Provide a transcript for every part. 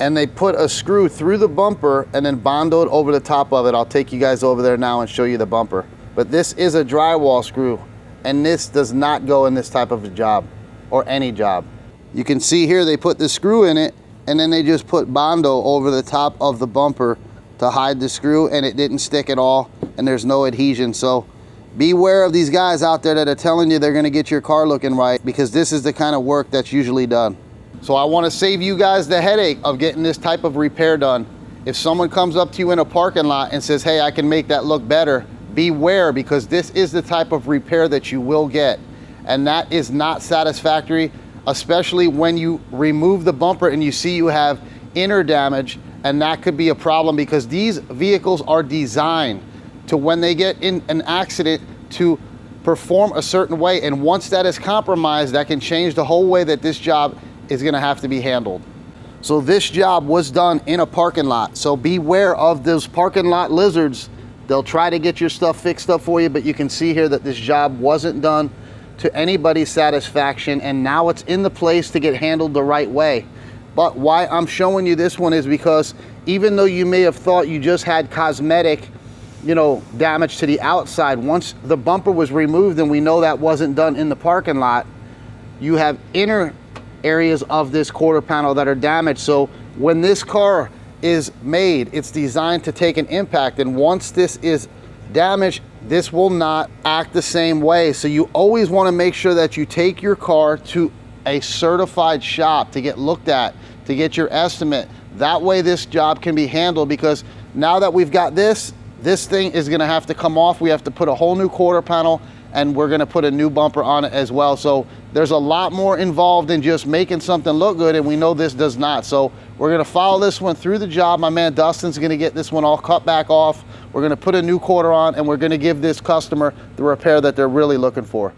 and they put a screw through the bumper and then bondoed over the top of it. I'll take you guys over there now and show you the bumper. But this is a drywall screw, and this does not go in this type of a job or any job. You can see here they put the screw in it, and then they just put Bondo over the top of the bumper to hide the screw, and it didn't stick at all, and there's no adhesion. So beware of these guys out there that are telling you they're gonna get your car looking right, because this is the kind of work that's usually done. So I wanna save you guys the headache of getting this type of repair done. If someone comes up to you in a parking lot and says, hey, I can make that look better, beware, because this is the type of repair that you will get. And that is not satisfactory, especially when you remove the bumper and you see you have inner damage, and that could be a problem because these vehicles are designed to, when they get in an accident, to perform a certain way. And once that is compromised, that can change the whole way that this job is gonna have to be handled. So this job was done in a parking lot. So beware of those parking lot lizards. They'll try to get your stuff fixed up for you, but you can see here that this job wasn't done to anybody's satisfaction, and now it's in the place to get handled the right way. But why I'm showing you this one is because even though you may have thought you just had cosmetic, damage to the outside, once the bumper was removed, and we know that wasn't done in the parking lot, you have inner areas of this quarter panel that are damaged. So when this car is made, it's designed to take an impact, and once this is damaged, this will not act the same way. So you always want to make sure that you take your car to a certified shop to get looked at, to get your estimate. That way this job can be handled, because now that we've got this thing is going to have to come off. We have to put a whole new quarter panel, and we're going to put a new bumper on it as well. So there's a lot more involved in just making something look good, and we know this does not. So we're going to follow this one through the job. My man Dustin's going to get this one all cut back off. We're going to put a new quarter on, and we're going to give this customer the repair that they're really looking for.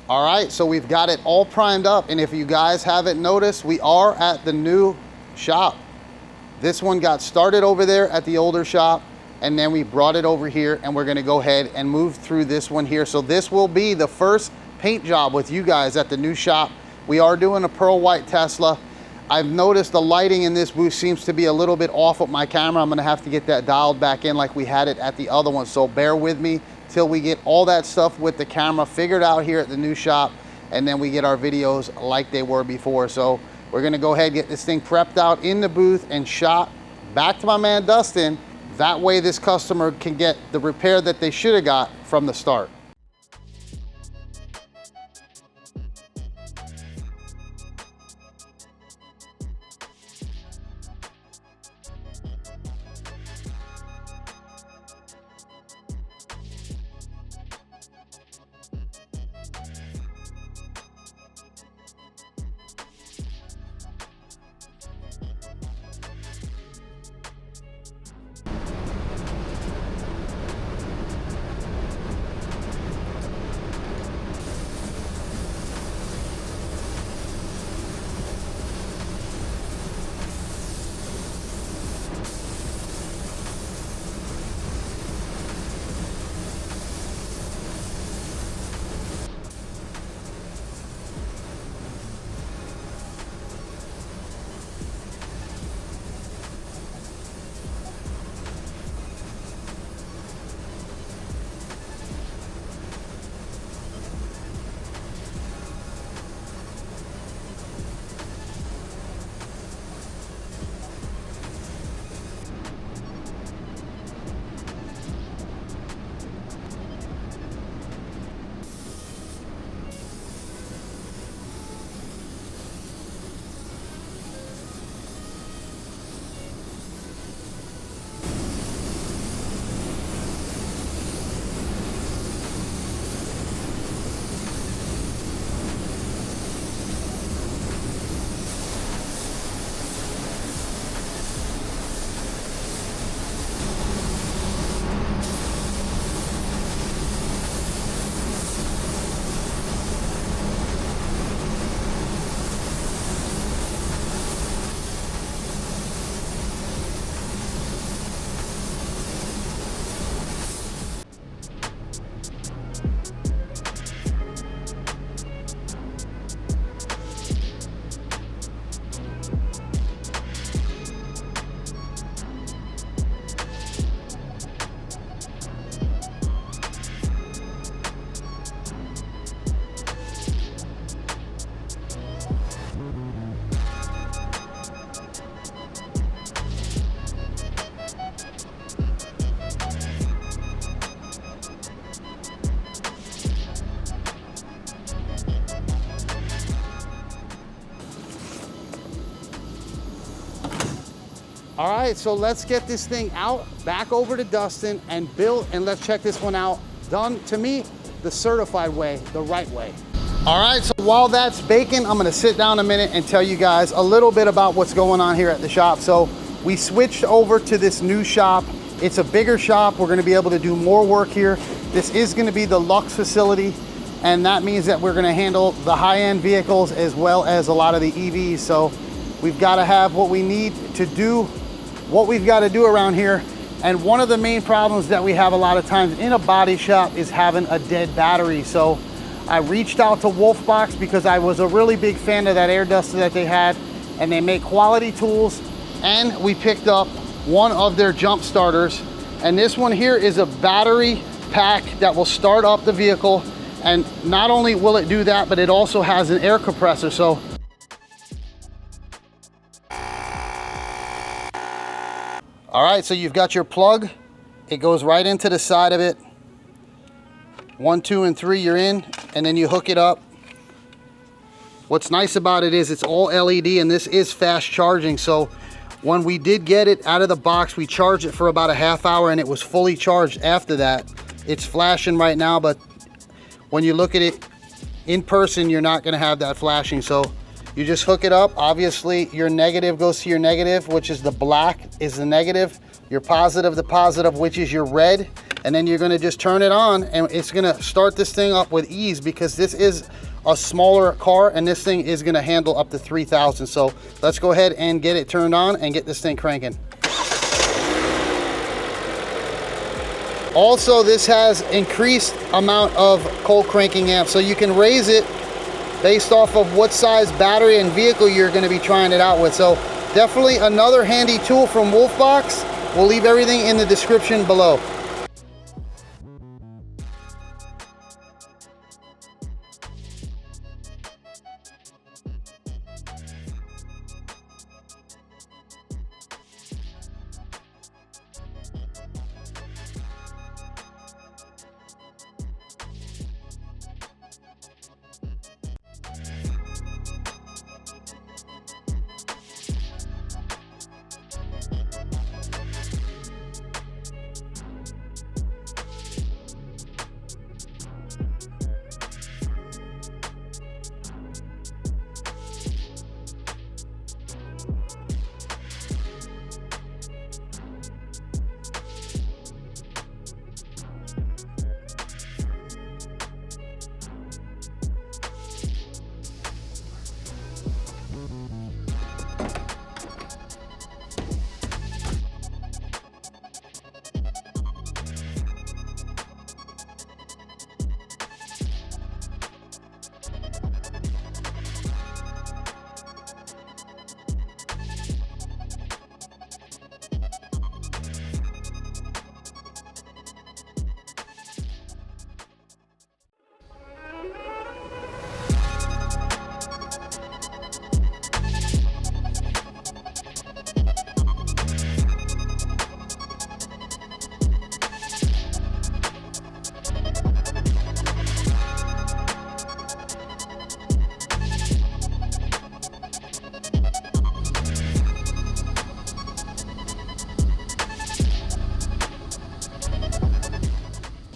All right, so we've got it all primed up, and if you guys haven't noticed, we are at the new shop. This one got started over there at the older shop, and then we brought it over here, and we're gonna go ahead and move through this one here. So this will be the first paint job with you guys at the new shop. We are doing a pearl white Tesla. I've noticed the lighting in this booth seems to be a little bit off with my camera. I'm gonna have to get that dialed back in like we had it at the other one, so bear with me till we get all that stuff with the camera figured out here at the new shop, and then we get our videos like they were before. So we're gonna go ahead and get this thing prepped out in the booth and shot back to my man Dustin. That way this customer can get the repair that they should have got from the start. All right, so let's get this thing out, back over to Dustin and build, and let's check this one out. Done, to me, the certified way, the right way. All right, so while that's baking, I'm gonna sit down a minute and tell you guys a little bit about what's going on here at the shop. So we switched over to this new shop. It's a bigger shop. We're gonna be able to do more work here. This is gonna be the Lux facility, and that means that we're gonna handle the high-end vehicles as well as a lot of the EVs. So we've gotta have what we need to do what we've got to do around here. And one of the main problems that we have a lot of times in a body shop is having a dead battery. So I reached out to WOLFBOX because I was a really big fan of that air duster that they had, and they make quality tools. And we picked up one of their jump starters, and this one here is a battery pack that will start up the vehicle. And not only will it do that, but it also has an air compressor. So all right, so you've got your plug. It goes right into the side of it. 1, 2, and 3, you're in, and then you hook it up. What's nice about it is it's all LED, and this is fast charging. So when we did get it out of the box, we charged it for about a half hour, and it was fully charged after that. It's flashing right now, but when you look at it in person, you're not gonna have that flashing. So you just hook it up. Obviously, your negative goes to your negative, which is the black is the negative. Your positive, the positive, which is your red. And then you're gonna just turn it on, and it's gonna start this thing up with ease, because this is a smaller car and this thing is gonna handle up to 3,000. So let's go ahead and get it turned on and get this thing cranking. Also, this has increased amount of cold cranking amps, so you can raise it based off of what size battery and vehicle you're going to be trying it out with. So definitely another handy tool from WOLFBOX. We'll leave everything in the description below.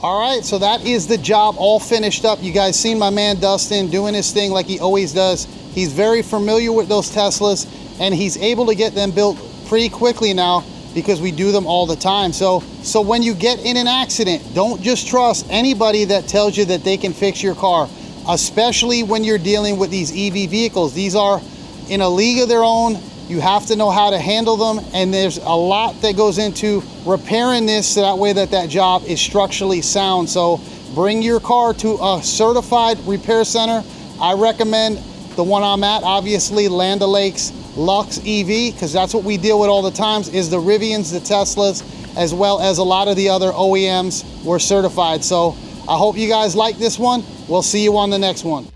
All right, so that is the job all finished up. You guys seen my man Dustin doing his thing like he always does. He's very familiar with those Teslas, and he's able to get them built pretty quickly now because we do them all the time. So when you get in an accident, don't just trust anybody that tells you that they can fix your car, especially when you're dealing with these EV vehicles. These are in a league of their own. You have to know how to handle them, and there's a lot that goes into repairing this so that way that job is structurally sound. So bring your car to a certified repair center. I recommend the one I'm at, obviously Land O'Lakes Lux EV, because that's what we deal with all the times, is the Rivians, the Teslas, as well as a lot of the other OEMs were certified. So I hope you guys like this one. We'll see you on the next one.